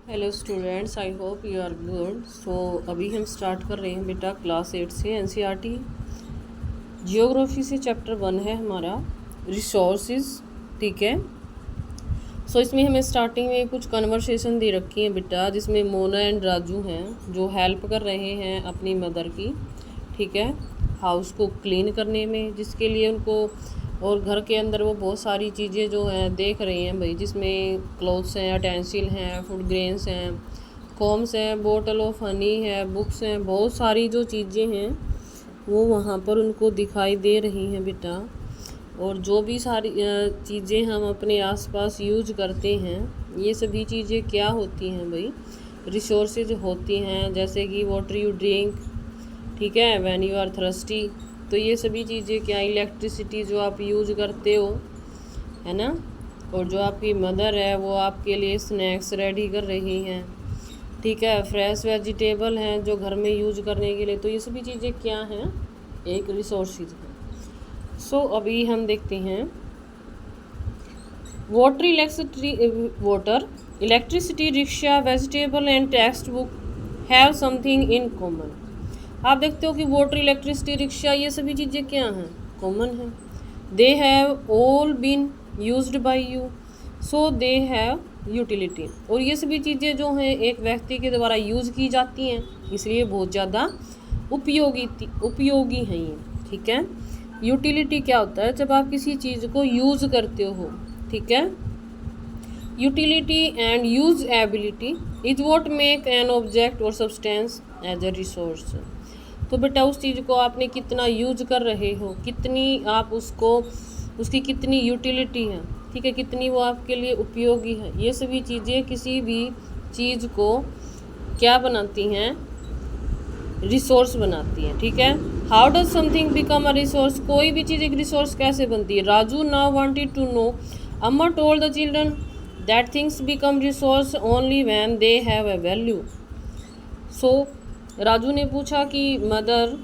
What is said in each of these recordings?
Hello students, I hope you are good. So अभी हम start कर रहे हैं बेटा क्लास 8 से एनसीईआरटी जियोग्राफी से चैप्टर 1 है हमारा रिसोर्सेज। ठीक है। सो इसमें हमें स्टार्टिंग में कुछ कन्वर्सेशन दे रखी है बेटा, जिसमें मोना एंड राजू हैं जो हेल्प कर रहे हैं अपनी मदर की। ठीक है। हाउस को क्लीन करने में, जिसके लिए उनको और घर के अंदर वो बहुत सारी चीज़ें जो हैं देख रही हैं भाई, जिसमें क्लोथ्स हैं, अटेंसिल हैं, फूड ग्रेन्स हैं, कॉम्स हैं, बोटल ऑफ हनी है, बुक्स हैं, बहुत सारी जो चीज़ें हैं वो वहाँ पर उनको दिखाई दे रही हैं बेटा। और जो भी सारी चीज़ें हम अपने आसपास यूज करते हैं, ये सभी चीज़ें क्या होती हैं भाई, रिसोर्सेज होती हैं। जैसे कि वाटर यू ड्रिंक, ठीक है, व्हेन यू आर थर्स्टी, तो ये सभी चीज़ें क्या, इलेक्ट्रिसिटी जो आप यूज करते हो, है ना। और जो आपकी मदर है वो आपके लिए स्नैक्स रेडी कर रही हैं। ठीक है। फ्रेश वेजिटेबल हैं जो घर में यूज करने के लिए, तो ये सभी चीज़ें क्या हैं, एक रिसोर्सेज हैं। सो अभी हम देखते हैं water electricity, rickshaw, vegetable and text book have something in common. आप देखते हो कि वाटर, इलेक्ट्रिसिटी, रिक्शा, ये सभी चीज़ें क्या हैं, कॉमन हैं। They have all been used by you, so they have utility. और ये सभी चीज़ें जो हैं एक व्यक्ति के द्वारा यूज़ की जाती हैं, इसलिए बहुत ज़्यादा उपयोगी हैं ये। ठीक है। यूटिलिटी क्या होता है, जब आप किसी चीज़ को यूज़ करते हो। ठीक है। Utility and use ability is what make an object और सब्सटेंस एज अ रिसोर्स। तो बेटा उस चीज़ को आपने कितना यूज कर रहे हो, कितनी आप उसकी कितनी यूटिलिटी है, ठीक है, कितनी वो आपके लिए उपयोगी है, ये सभी चीज़ें किसी भी चीज़ को क्या बनाती हैं, रिसोर्स बनाती हैं। ठीक है। How does something become a resource, कोई भी चीज़ एक रिसोर्स कैसे बनती है। Raju now wanted to know, Amma told the children that things become resource only when they have a value. So Raju ने पूछा कि मदर,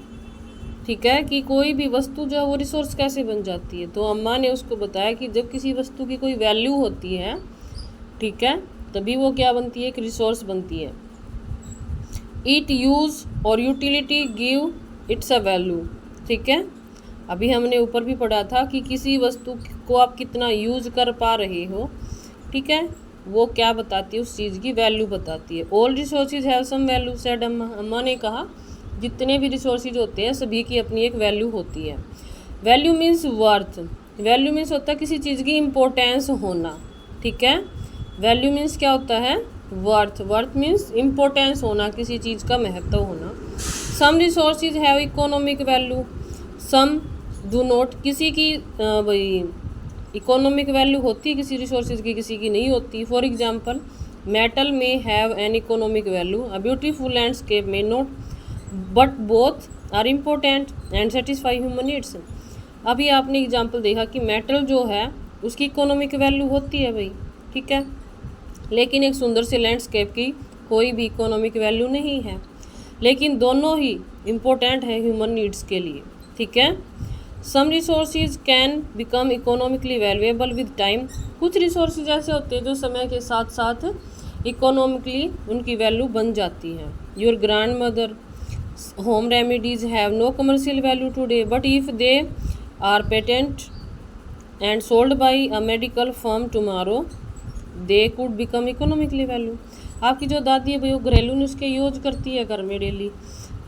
ठीक है, कि कोई भी वस्तु जो है वो रिसोर्स कैसे बन जाती है। तो अम्मा ने उसको बताया कि जब किसी वस्तु की कोई वैल्यू होती है, ठीक है, तभी वो क्या बनती है, एक रिसोर्स बनती है। इट यूज और utility give it's a value. ठीक है। अभी हमने ऊपर भी पढ़ा था कि किसी वस्तु को आप कितना यूज कर पा रहे हो, ठीक है, वो क्या बताती है, उस चीज़ की वैल्यू बताती है। All resources have some value said Amma. अम्मा ने कहा जितने भी रिसोर्सेज होते हैं सभी की अपनी एक वैल्यू होती है। Value means worth, value means होता है किसी चीज़ की इम्पोर्टेंस होना। ठीक है। वैल्यू मीन्स क्या होता है, वर्थ, वर्थ मीन्स इम्पोर्टेंस होना, किसी चीज़ का महत्व होना। Some resources have economic value, some do not. किसी की भाई इकोनॉमिक वैल्यू होती है किसी रिसोर्सेज की, किसी की नहीं होती। For example, metal may have an economic value, a beautiful landscape may not, but both are important and satisfy human needs. अभी आपने एग्जांपल देखा कि मेटल जो है उसकी इकोनॉमिक वैल्यू होती है भाई, ठीक है, लेकिन एक सुंदर से लैंडस्केप की कोई भी इकोनॉमिक वैल्यू नहीं है, लेकिन दोनों ही इम्पोर्टेंट है ह्यूमन नीड्स के लिए। ठीक है। Some resources can become economically valuable with time, कुछ रिसोर्सेज ऐसे होते हैं जो समय के साथ साथ इकोनॉमिकली उनकी वैल्यू बन जाती है। Your grand mother home remedies have no commercial value today, but if they are patent and sold by a medical firm tomorrow they could become economically value. आपकी जो दादी है भाई वो घरेलू नुस्खे यूज करती है घर में डेली,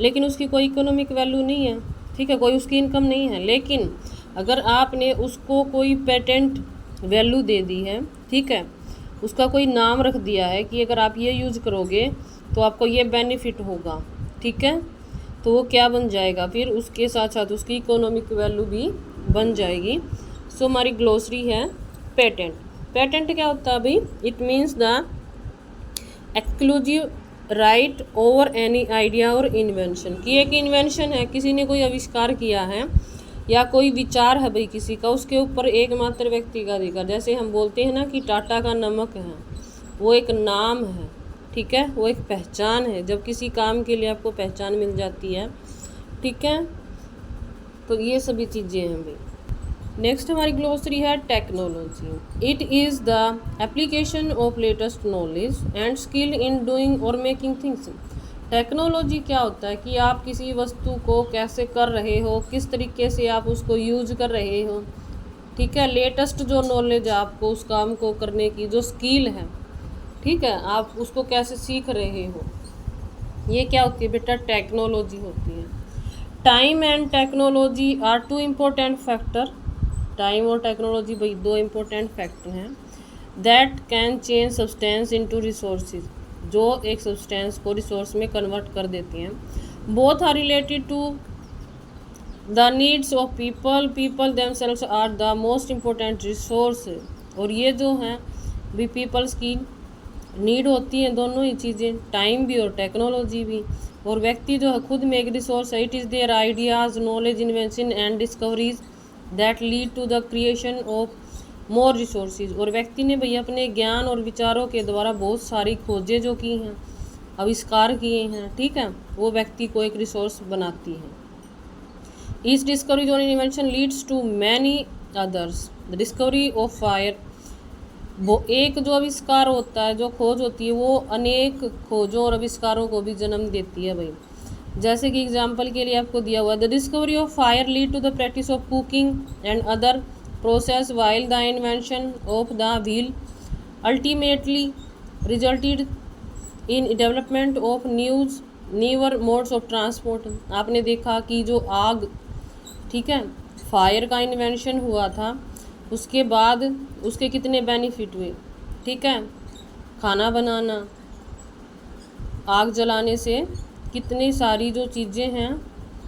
लेकिन उसकी कोई इकोनॉमिक वैल्यू नहीं है, ठीक है, कोई उसकी इनकम नहीं है। लेकिन अगर आपने उसको कोई पेटेंट वैल्यू दे दी है, ठीक है, उसका कोई नाम रख दिया है कि अगर आप ये यूज़ करोगे तो आपको ये बेनिफिट होगा, ठीक है, तो वो क्या बन जाएगा, फिर उसके साथ साथ उसकी इकोनॉमिक वैल्यू भी बन जाएगी। सो हमारी ग्लोसरी है पेटेंट। पेटेंट क्या होता है भाई, it means the exclusive right over any idea और इन्वेंशन, कि एक इन्वेंशन है, किसी ने कोई आविष्कार किया है या कोई विचार है भाई किसी का, उसके ऊपर एकमात्र व्यक्ति का अधिकार। जैसे हम बोलते हैं ना कि टाटा का नमक है, वो एक नाम है, ठीक है, वो एक पहचान है, जब किसी काम के लिए आपको पहचान मिल जाती है, ठीक है, तो ये सभी चीज़ें हैं भाई। नेक्स्ट हमारी ग्लोसरी है technology. It is the application of latest knowledge and skill in doing और मेकिंग थिंग्स। टेक्नोलॉजी क्या होता है कि आप किसी वस्तु को कैसे कर रहे हो, किस तरीके से आप उसको यूज कर रहे हो, ठीक है। लेटेस्ट जो नॉलेज आपको उस काम को करने की जो स्किल है, ठीक है, आप उसको कैसे सीख रहे हो, ये क्या होती है बेटा, टेक्नोलॉजी होती है। Time and technology are two important factor. Time और टेक्नोलॉजी भाई दो इम्पोर्टेंट फैक्टर हैं that can change substance into resources, जो एक सब्सटेंस को रिसोर्स में कन्वर्ट कर देती हैं। Both are related to the needs of people, people themselves are the most important resource. और ये जो हैं भी पीपल्स की नीड होती हैं दोनों ही चीज़ें, टाइम भी और टेक्नोलॉजी भी। और व्यक्ति जो है खुद में एक रिसोर्स है। It is their ideas, knowledge, invention and discoveries that lead to the creation of more resources. और व्यक्ति ने भैया अपने ज्ञान और विचारों के द्वारा बहुत सारी खोजें जो की हैं, आविष्कार किए हैं, ठीक है, वो व्यक्ति को एक रिसोर्स बनाती हैं। ईच डिस्कवरी और invention leads to many others. The discovery of fire, वो एक जो आविष्कार होता है, जो खोज होती है, वो अनेक खोजों और आविष्कारों को भी जन्म देती है भाई। जैसे कि एग्जाम्पल के लिए आपको दिया हुआ, the discovery of fire lead to the practice of cooking and other process, while the invention of the wheel ultimately resulted in development of newer modes of transport. आपने देखा कि जो आग, ठीक है, फायर का इन्वेंशन हुआ था, उसके बाद उसके कितने बेनिफिट हुए, ठीक है, खाना बनाना, आग जलाने से कितनी सारी जो चीज़ें हैं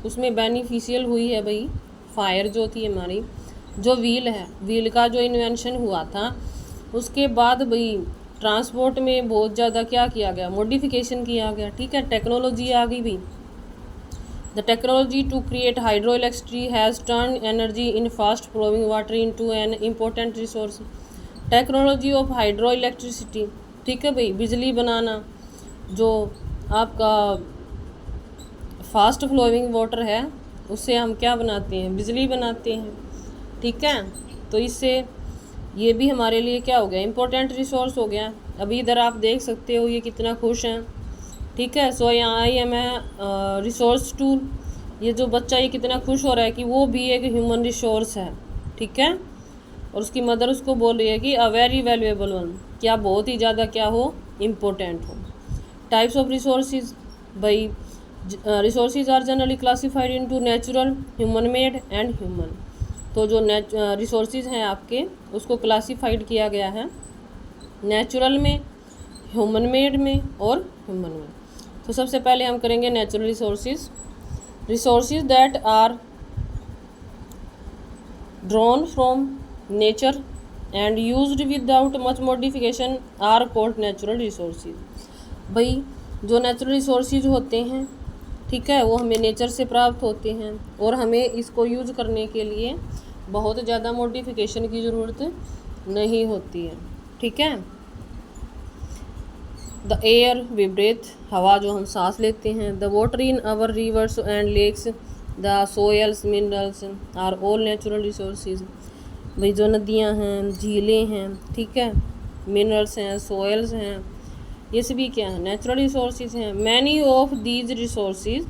उसमें बेनिफिशियल हुई है भाई। फायर जो थी हमारी, जो व्हील है, व्हील का जो इन्वेंशन हुआ था, उसके बाद भाई ट्रांसपोर्ट में बहुत ज़्यादा क्या किया गया, मॉडिफिकेशन किया गया, ठीक है, टेक्नोलॉजी आ गई भी। The technology to create hydro electricity has turn energy in fast flowing water into an important resource. Technology of hydro electricity, ठीक है भाई, बिजली बनाना, जो आपका फास्ट फ्लोइंग वाटर है उससे हम क्या बनाते हैं, बिजली बनाते हैं, ठीक है। तो इससे ये भी हमारे लिए क्या हो गया, इम्पोर्टेंट रिसोर्स हो गया। अभी इधर आप देख सकते हो ये कितना खुश हैं, ठीक है। सो यहाँ I am a resource tool, ये जो बच्चा ये कितना खुश हो रहा है कि वो भी एक ह्यूमन रिसोर्स है, ठीक है। और उसकी मदर उसको बोल रही है कि अ वेरी वैल्यूएबल वन, क्या बहुत ही ज़्यादा क्या हो, इम्पोर्टेंट हो। टाइप्स ऑफ रिसोर्सेज, भाई resources are generally classified into natural, human made and human. तो जो रिसोर्सेज हैं आपके, उसको क्लासिफाइड किया गया है नेचुरल में, ह्यूमन मेड में और ह्यूमन में। तो सबसे पहले हम करेंगे natural resources. Resources that are drawn from nature and used without much modification are called natural resources. भाई जो नेचुरल रिसोर्सेज होते हैं, ठीक है, वो हमें नेचर से प्राप्त होते हैं और हमें इसको यूज करने के लिए बहुत ज़्यादा मॉडिफिकेशन की ज़रूरत नहीं होती है, ठीक है। द एयर वी ब्रेथ, हवा जो हम सांस लेते हैं। The water in our rivers and lakes, the soils, minerals are all natural resources. भाई जो नदियाँ हैं, झीलें हैं, ठीक है, मिनरल्स हैं, सोयल्स हैं, ये सभी क्या है, नेचुरल रिसोर्सेज हैं। Many of these resources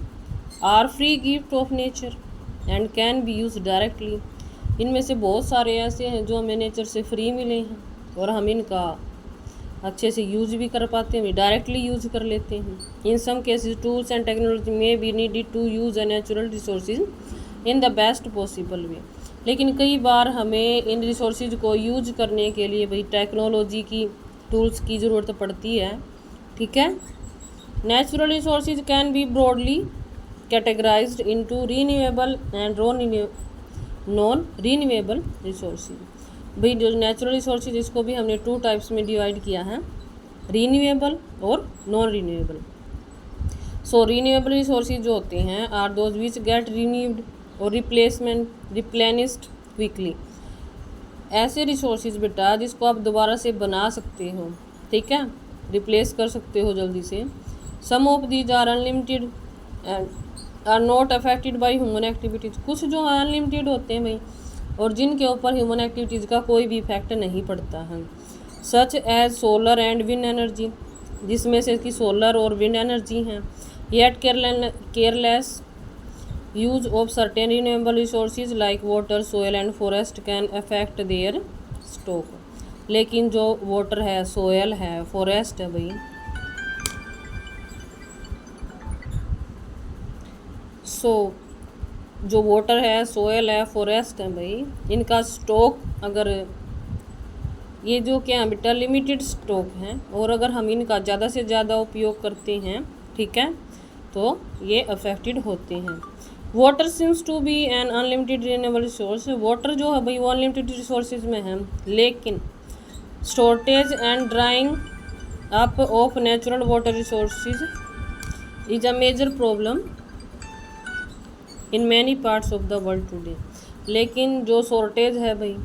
are free gift of nature and can be use directly. इनमें से बहुत सारे ऐसे हैं जो हमें नेचर से फ्री मिले हैं और हम इनका अच्छे से यूज भी कर पाते हैं, डायरेक्टली यूज कर लेते हैं। In some cases tools and technology may be needed to use a natural resources in the best possible way. लेकिन कई बार हमें इन रिसोर्सेज को यूज करने के लिए भाई टेक्नोलॉजी की, टूल्स की ज़रूरत पड़ती है, ठीक है। Natural resources can be broadly categorised into renewable and non renewable resources. भाई जो नेचुरल रिसोर्सेज, इसको भी हमने 2 टाइप्स में डिवाइड किया है, रीन्यूएबल और non renewable. So renewable resources जो होते हैं are those which get renewed और रिप्लेनिस्ड क्विकली। ऐसे रिसोर्सेज बेटा जिसको आप दोबारा से बना सकते हो, ठीक है, रिप्लेस कर सकते हो जल्दी से। Some of these are unlimited and are not affected by human activities. कुछ जो अनलिमिटेड होते हैं भाई, और जिनके ऊपर ह्यूमन एक्टिविटीज़ का कोई भी इफेक्ट नहीं पड़ता है, such as solar and wind energy, जिसमें से कि सोलर और विंड एनर्जी हैं। Yet careless use of certain renewable resources like water, soil and forest can affect their stock. लेकिन जो वाटर है, सोयल है, फॉरेस्ट है भाई, जो वाटर है, सोयल है, फॉरेस्ट है भाई, इनका स्टॉक अगर ये जो क्या है बेटा लिमिटेड स्टॉक है, और अगर हम इनका ज़्यादा से ज़्यादा उपयोग करते हैं, ठीक है, तो ये अफेक्टेड होते हैं। Water seems to be an unlimited renewable resource. Water जो है भाई वो अनलिमिटेड रिसोर्सेज में है, लेकिन shortage and drying up of natural water resources is a major problem in many parts of the world today. लेकिन जो शॉर्टेज है भाई,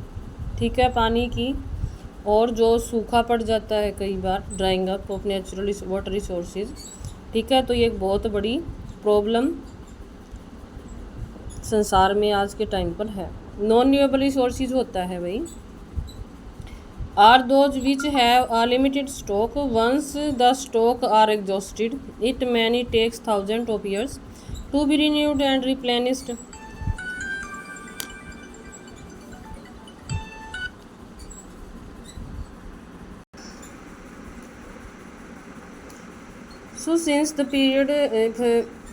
ठीक है, पानी की, और जो सूखा पड़ जाता है कई बार, drying up of natural water resources, ठीक है, तो ये एक बहुत बड़ी प्रॉब्लम संसार में आज के टाइम पर है। नॉन रिन्यूएबल रिसोर्सेज होता है भाई are those which have a limited stock, once the stock are exhausted it many takes thousand of years to be renewed and replenished. So since the period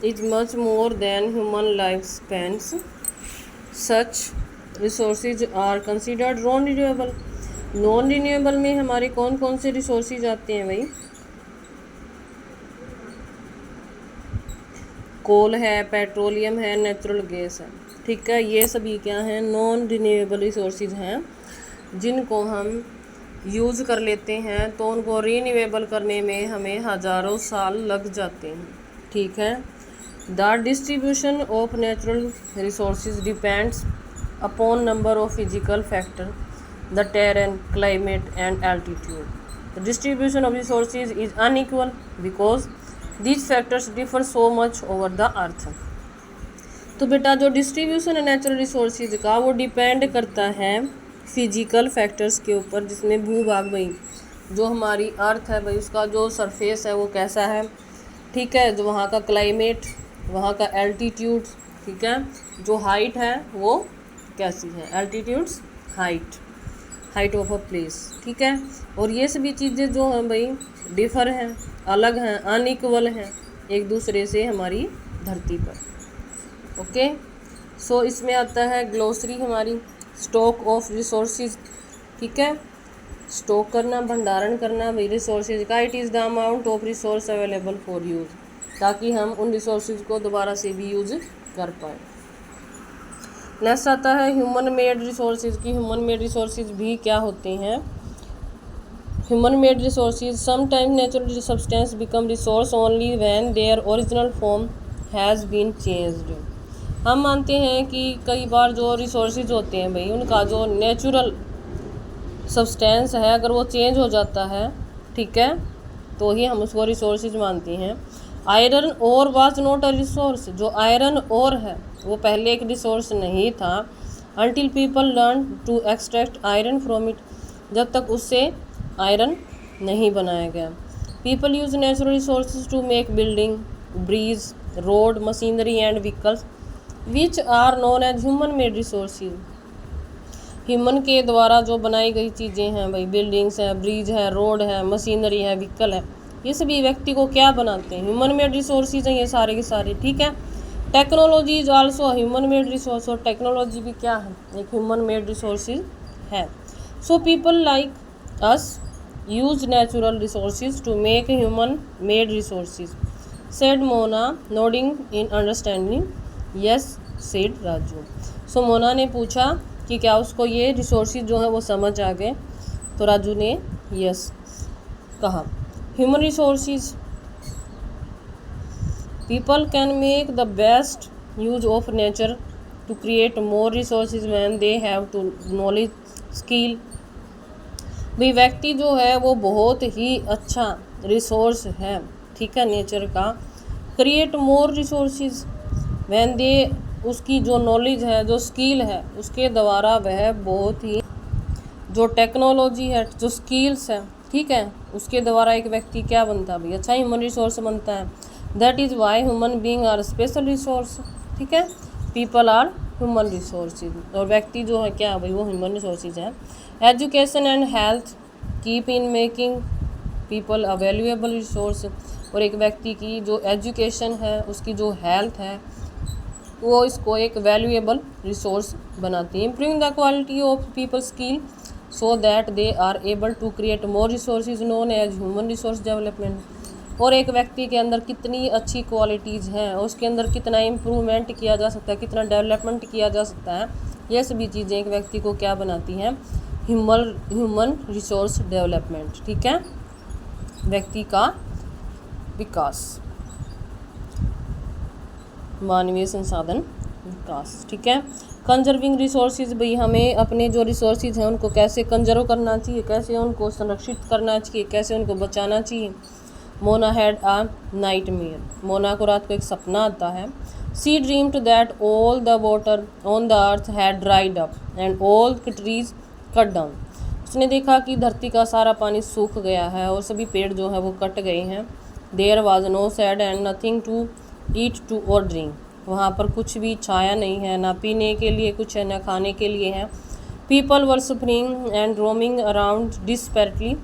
is much more than human lifespans, such resources are considered non-renewable. Non renewable में हमारे कौन कौन से resources आते हैं भाई? कोल है, petroleum है, नेचुरल गैस है, ठीक है, ये सभी क्या हैं? नॉन रिन्यूएबल रिसोर्सेज हैं, जिनको हम यूज़ कर लेते हैं तो उनको रिन्यूएबल करने में हमें हज़ारों साल लग जाते हैं, ठीक है। The distribution of natural resources depends upon number of physical factor, the terrain, climate and altitude. The distribution of resources is unequal because these factors differ so much over the earth. तो बेटा जो distribution है natural resources का, वो depend करता है physical factors के ऊपर, जिसमें भूभाग भाई, जो हमारी अर्थ है भाई, उसका जो सरफेस है वो कैसा है, ठीक है, जो वहाँ का क्लाइमेट, वहाँ का एल्टीट्यूड, ठीक है, जो हाइट है वो कैसी है, altitudes, height of a place, ठीक है। और ये सभी चीज़ें जो हैं भाई डिफर हैं, अलग हैं, अनइक्वल हैं एक दूसरे से हमारी धरती पर। ओके, सो इसमें आता है ग्लोसरी हमारी, स्टॉक ऑफ रिसोर्सेज, ठीक है, स्टॉक करना, भंडारण करना भाई रिसोर्सेज का। It is the amount of resource available for use, ताकि हम उन रिसोर्सेज को दोबारा से भी यूज़ कर पाएँ। नेक्स्ट आता है ह्यूमन मेड रिसोर्सेज की। ह्यूमन मेड रिसोर्सेज भी क्या होते हैं? Human made resources sometimes natural substance become resource only when their original form has been changed. हम मानते हैं कि कई बार जो रिसोर्सेज होते हैं भाई, उनका जो नेचुरल सब्सटेंस है अगर वो चेंज हो जाता है, ठीक है, तो ही हम उसको रिसोर्सेज मानते हैं। Iron ore was not a resource. जो आयरन ओर है वो पहले एक रिसोर्स नहीं था, until people learn to extract iron from it, जब तक उससे आयरन नहीं बनाया गया। People use natural resources to make building, bridge, road, machinery and vehicles which are known as human made resources. Human के द्वारा जो बनाई गई चीज़ें हैं भाई, बिल्डिंग्स है, ब्रिज है, रोड है, मशीनरी है, व्हीकल है, ये सभी व्यक्ति को क्या बनाते हैं? ह्यूमन मेड रिसोर्सेज हैं ये सारे के सारे, ठीक है। Technology is also human made resource, और टेक्नोलॉजी भी क्या है? एक ह्यूमन मेड रिसोर्सेज है। So people like us use natural resources to make human made resources, said Mona nodding in understanding. Yes said Raju. So Mona ने पूछा कि क्या उसको ये रिसोर्सेज जो है वो समझ आ गए, तो राजू ने यस कहा। Human resources, people can make the best use of nature to create more resources when they have to knowledge, skill। भाई व्यक्ति जो है वो बहुत ही अच्छा रिसोर्स है, ठीक है, नेचर का। Create more resources when they उसकी जो नॉलेज है, जो स्किल है, उसके द्वारा वह बहुत ही जो टेक्नोलॉजी है, जो स्किल्स है, ठीक है, उसके द्वारा एक व्यक्ति क्या बनता है भाई, अच्छा ह्यूमन रिसोर्स बनता है। That is why human being are special resource, ठीक है, पीपल आर ह्यूमन रिसोर्सेज, और व्यक्ति जो है क्या भाई, वो ह्यूमन रिसोर्सेज है। Education and health keep in making people a valuable resource, और एक व्यक्ति की जो एजुकेशन है, उसकी जो हेल्थ है, वो इसको एक वैल्यूएबल रिसोर्स बनाती है। Improving the quality of people skill so that they are able to create more resources known as human resource development. और एक व्यक्ति के अंदर कितनी अच्छी क्वालिटीज़ हैं, उसके अंदर कितना इम्प्रूवमेंट किया जा सकता है, कितना डेवलपमेंट किया जा सकता है, ये सभी चीज़ें एक व्यक्ति को क्या बनाती हैं, ह्यूमन रिसोर्स डेवलपमेंट, ठीक है, व्यक्ति का विकास, मानवीय संसाधन विकास, ठीक है। कंजर्विंग रिसोर्सेज, भाई हमें अपने जो रिसोर्सेज हैं उनको कैसे कंजर्व करना चाहिए, कैसे उनको संरक्षित करना चाहिए, कैसे उनको बचाना चाहिए। Mona had a nightmare, Mona को रात को एक सपना आता है। She dreamed that all the water on the earth had dried up and all the trees cut down, उसने देखा कि धरती का सारा पानी सूख गया है और सभी पेड़ जो है वो कट गए हैं। There was no sad and nothing to eat to or drink, वहाँ पर कुछ भी छाया नहीं है, ना पीने के लिए कुछ है, ना खाने के लिए है। People were suffering and roaming around desperately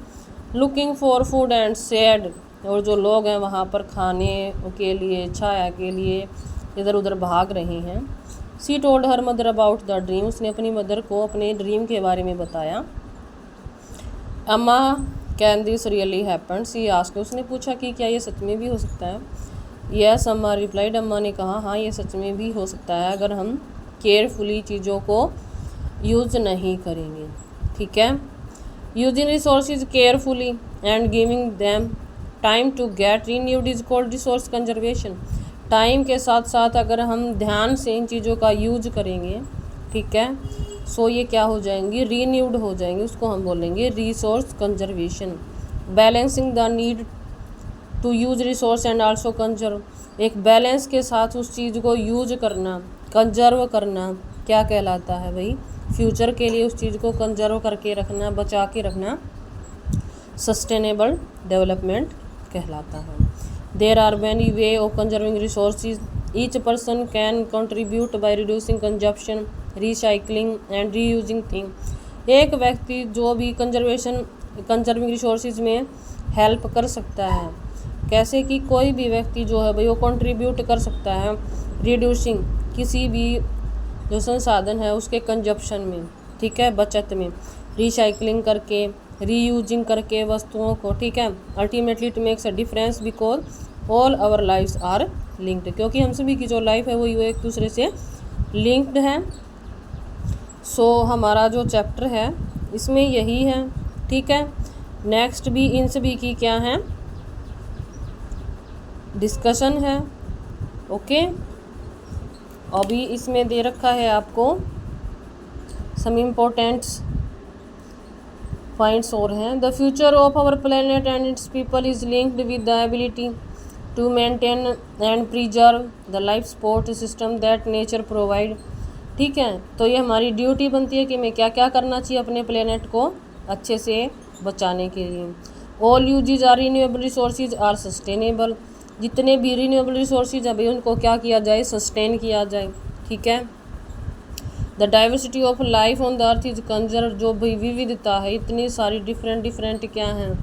looking for food and sad, और जो लोग हैं वहाँ पर खाने के लिए, छाया के लिए इधर उधर भाग रहे हैं। सी told her mother about the dream, उसने अपनी मदर को अपने ड्रीम के बारे में बताया। Amma can this really happen, she asked, उसने पूछा कि क्या ये सच में भी हो सकता है। यस अम्मा रिप्लाइड, अम्मा ने कहा हाँ ये सच में भी हो सकता है अगर हम केयरफुली चीज़ों को यूज़ नहीं करेंगे, ठीक है। Using resources carefully and giving them time to get renewed is called resource conservation. Time के साथ साथ अगर हम ध्यान से इन चीज़ों का यूज करेंगे, ठीक है, सो ये क्या हो जाएंगी, रीन्यूड हो जाएंगे, उसको हम बोलेंगे resource conservation. Balancing the need to use resource and also conserve, एक बैलेंस के साथ उस चीज़ को यूज करना, कंजर्व करना क्या कहलाता है भाई, फ्यूचर के लिए उस चीज़ को कंजर्व करके रखना, बचा के रखना सस्टेनेबल डेवलपमेंट कहलाता है। There are many way of conserving resources, each person can contribute by reducing consumption, recycling and reusing thing. एक व्यक्ति जो भी कंजर्विंग रिसोर्सेज में हेल्प कर सकता है, कैसे कि कोई भी व्यक्ति जो है भाई वो कंट्रीब्यूट कर सकता है रिड्यूसिंग, किसी भी जो संसाधन है उसके कंजप्शन में, ठीक है, बचत में, रिसाइकलिंग करके, रीयूजिंग करके वस्तुओं को, ठीक है। Ultimately it makes a difference because all our lifes are linked, क्योंकि हम सभी की जो लाइफ है वो एक दूसरे से लिंक्ड है। सो हमारा जो चैप्टर है इसमें यही है, ठीक है। नेक्स्ट भी इन सभी की क्या है, डिस्कशन है, ओके। अभी इसमें दे रखा है आपको सम इम्पोर्टेंट्स पॉइंट्स और हैं। The future of our planet and its people is linked with the ability to maintain and preserve the life support system that nature provide, ठीक है। तो ये हमारी ड्यूटी बनती है कि हमें क्या क्या करना चाहिए अपने प्लेनेट को अच्छे से बचाने के लिए। All uses are renewable resources are sustainable, जितने भी रिन्यूएबल रिसोर्सेज हैं भाई उनको क्या किया जाए, सस्टेन किया जाए, ठीक है। The diversity of life on the earth is conserve, जो भाई विविधता है, इतनी सारी डिफरेंट क्या हैं,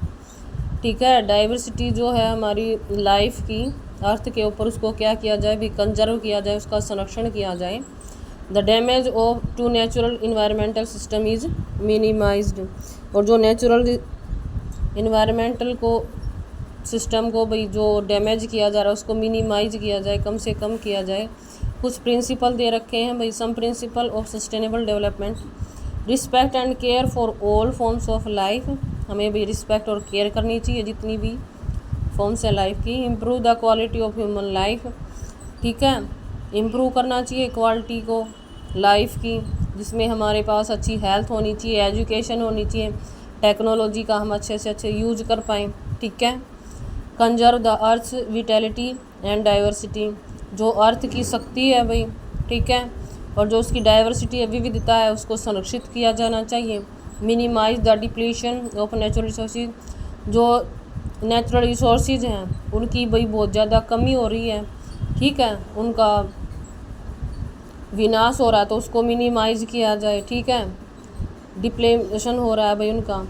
ठीक है। डाइवर्सिटी जो है हमारी लाइफ की अर्थ के ऊपर, उसको क्या किया जाए भी, कंजर्व किया जाए, उसका संरक्षण किया जाए। The damage of to natural environmental system is minimized, और जो नेचुरल इन्वायरमेंटल को सिस्टम को भाई जो डैमेज किया जा रहा है उसको मिनिमाइज किया जाए, कम से कम किया जाए। कुछ प्रिंसिपल दे रखे हैं भाई, some principle of sustainable development. Respect and care for all forms of life, हमें भी रिस्पेक्ट और केयर करनी चाहिए जितनी भी फॉर्म्स है लाइफ की। Improve the quality of human life, ठीक है, इम्प्रूव करना चाहिए क्वालिटी को लाइफ की, जिसमें हमारे पास अच्छी हेल्थ होनी चाहिए, एजुकेशन होनी चाहिए, टेक्नोलॉजी का हम अच्छे से अच्छे यूज कर पाएँ, ठीक है। Conserve the earth vitality and diversity, जो अर्थ की शक्ति है भाई ठीक है। और जो उसकी डाइवर्सिटी है, विविधता है, उसको संरक्षित किया जाना चाहिए। Minimize the depletion of natural resources, जो नेचुरल रिसोर्सेज हैं उनकी भाई बहुत ज़्यादा कमी हो रही है, ठीक है, उनका विनाश हो रहा है तो उसको मिनिमाइज किया जाए, ठीक है। डिप्लेशन हो रहा है भाई उनका।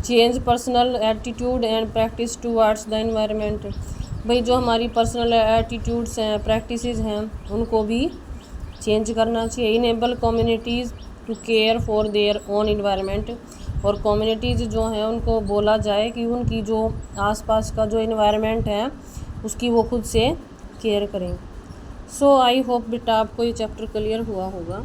Change personal attitude and practice towards the environment, भाई जो हमारी पर्सनल एटीट्यूड्स हैं, प्रैक्टिसेस हैं, उनको भी चेंज करना चाहिए। Enable communities to care for their own environment, और कम्युनिटीज़ जो हैं उनको बोला जाए कि उनकी जो आसपास का जो एनवायरनमेंट है उसकी वो खुद से केयर करें। सो आई होप बेटा आपको ये चैप्टर क्लियर हुआ होगा।